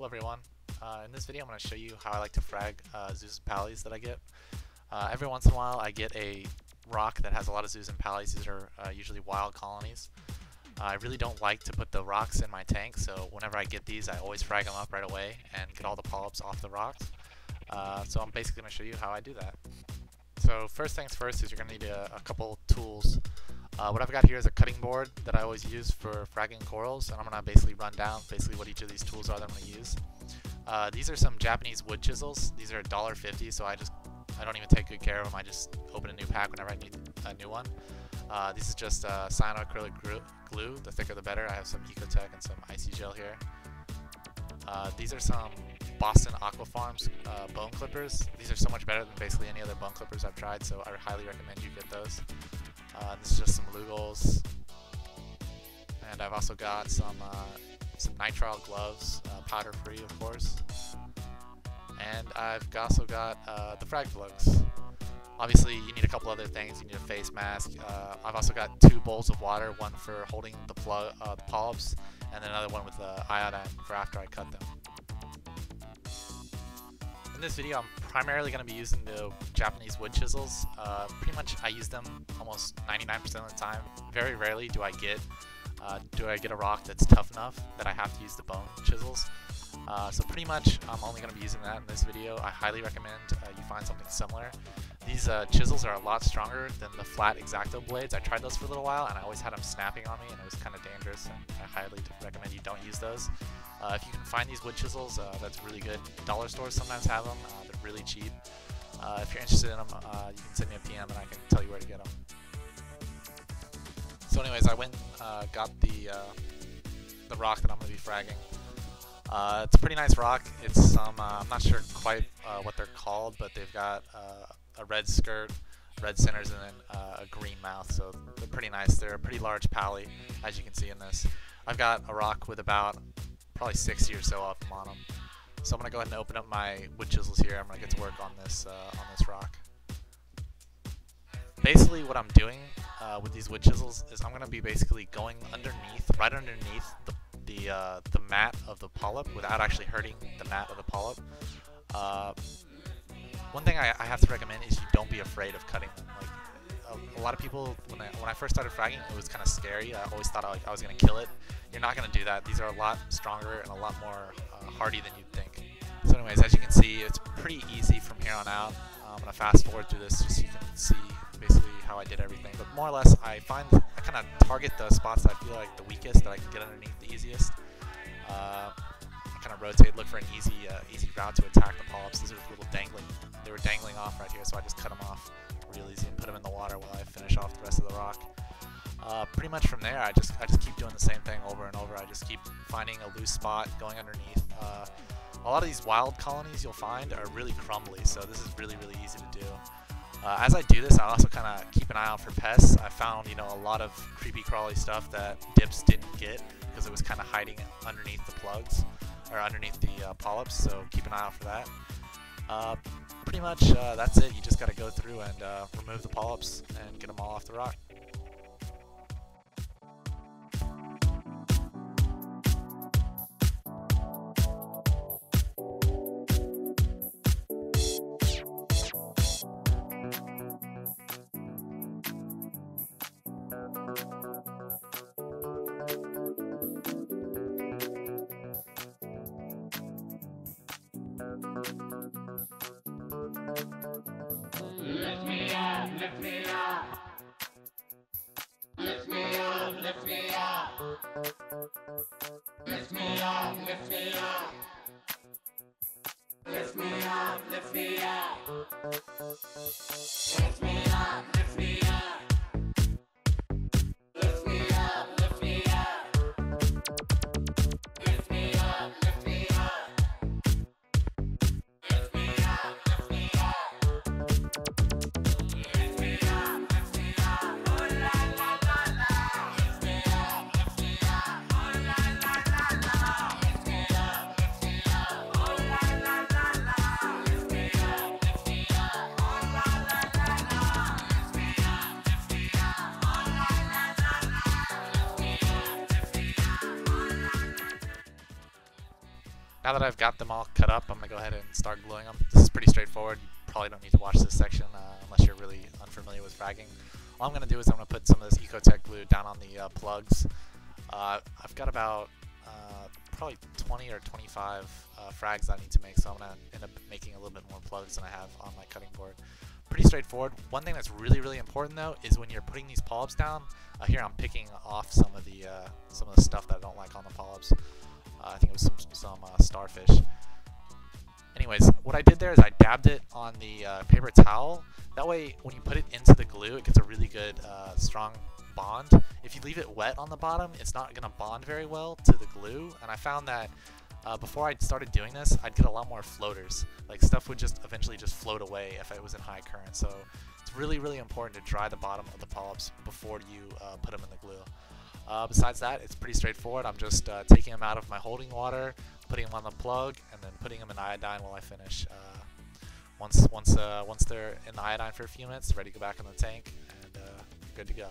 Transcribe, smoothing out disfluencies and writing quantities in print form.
Hello everyone. In this video I'm going to show you how I like to frag zoos and palys that I get. Every once in a while I get a rock that has a lot of zoos and palys. These are usually wild colonies. I really don't like to put the rocks in my tank, so whenever I get these I always frag them up right away and get all the polyps off the rocks. So I'm basically going to show you how I do that. So first things first is you're going to need a couple tools. What I've got here is a cutting board that I always use for fragging corals, and I'm going to basically run down what each of these tools are that I'm going to use. These are some Japanese wood chisels. These are $1.50, so I don't even take good care of them. I just open a new pack whenever I need a new one. This is just cyanoacrylic glue. The thicker the better. I have some Ecotech and some icy gel here. These are some Boston Aqua Farms bone clippers. These are so much better than basically any other bone clippers I've tried, so I highly recommend you get those. This is just some Lugol's, and I've also got some nitrile gloves, powder free of course, and I've also got the frag plugs. Obviously you need a couple other things. You need a face mask. I've also got 2 bowls of water, one for holding the polyps, and then another one with iodine for after I cut them. In this video I'm primarily going to be using the Japanese wood chisels. Pretty much I use them almost 99% of the time. Very rarely do I get a rock that's tough enough that I have to use the bone chisels. So pretty much I'm only going to be using that in this video. I highly recommend you find something similar. These chisels are a lot stronger than the flat X-Acto blades. I tried those for a little while and I always had them snapping on me and it was kind of dangerous, and I highly recommend you don't use those. If you can find these wood chisels, that's really good. Dollar stores sometimes have them. They're really cheap. If you're interested in them, you can send me a PM and I can tell you where to get them. So anyways, I went and got the rock that I'm going to be fragging. It's a pretty nice rock. It's some, I'm not sure quite what they're called, but they've got a red skirt, red centers, and then a green mouth, so they're pretty nice. They're a pretty large paly, as you can see in this. I've got a rock with about probably 60 or so of them on them. So I'm going to go ahead and open up my wood chisels here. I'm going to get to work on this rock. Basically what I'm doing with these wood chisels is I'm going to be basically going right underneath the mat of the polyp without actually hurting the mat of the polyp. One thing I have to recommend is you don't be afraid of cutting them. Like a lot of people, when I first started fragging, it was kind of scary. I always thought I was going to kill it. You're not going to do that. These are a lot stronger and a lot more hardy than you'd think. So anyways, as you can see, it's pretty easy from here on out. I'm going to fast forward through this just so you can see basically how I did everything. But more or less, I kind of target the spots that I feel like the weakest, that I can get underneath the easiest. I kind of rotate, look for an easy route to attack the polyps. These are little dangling. They were dangling off right here, so I just cut them off real easy and put them in the water while I finish off the rest of the rock. Pretty much from there, I just keep doing the same thing over and over. I just keep finding a loose spot, going underneath. A lot of these wild colonies you'll find are really crumbly, so this is really easy to do. As I do this, I also kind of keep an eye out for pests. I found, a lot of creepy crawly stuff that dips didn't get because it was kind of hiding underneath the plugs or underneath the polyps. So keep an eye out for that. Pretty much that's it. You just got to go through and remove the polyps and get them all off the rock. Lift me up, lift me up. Lift me up, lift me up. Lift me up, lift me up. Lift me up, lift me up. Lift me up, lift me up. Lift me up, lift me up. Lift me up, lift me up. Lift me up, lift me up. Lift me up, lift me up. Oh la la la la. Lift me up, lift me up. Oh la la la la. Lift me up, lift me up. Oh la la la la. Lift me up, lift me up. Oh la la la la. Now that I've got them all cut up, I'm going to go ahead and start gluing them. This is pretty straightforward. You probably don't need to watch this section unless you're really unfamiliar with fragging. All I'm going to do is I'm going to put some of this Ecotech glue down on the plugs. I've got about probably 20 or 25 frags I need to make, so I'm going to end up making a little bit more plugs than I have on my cutting board. Pretty straightforward. One thing that's really, really important though is when you're putting these polyps down. Here I'm picking off some of the stuff that I don't like on the polyps. I think it was some starfish. Anyways, what I did there is I dabbed it on the paper towel. That way, when you put it into the glue, it gets a really good, strong bond. If you leave it wet on the bottom, it's not going to bond very well to the glue. And I found that before I started doing this, I'd get a lot more floaters. Like, stuff would just eventually just float away if it was in high current. So it's really, really important to dry the bottom of the polyps before you put them in the glue. Besides that, it's pretty straightforward. I'm just taking them out of my holding water, putting them on the plug, and then putting them in iodine while I finish. Once they're in the iodine for a few minutes, they're ready to go back in the tank, and good to go.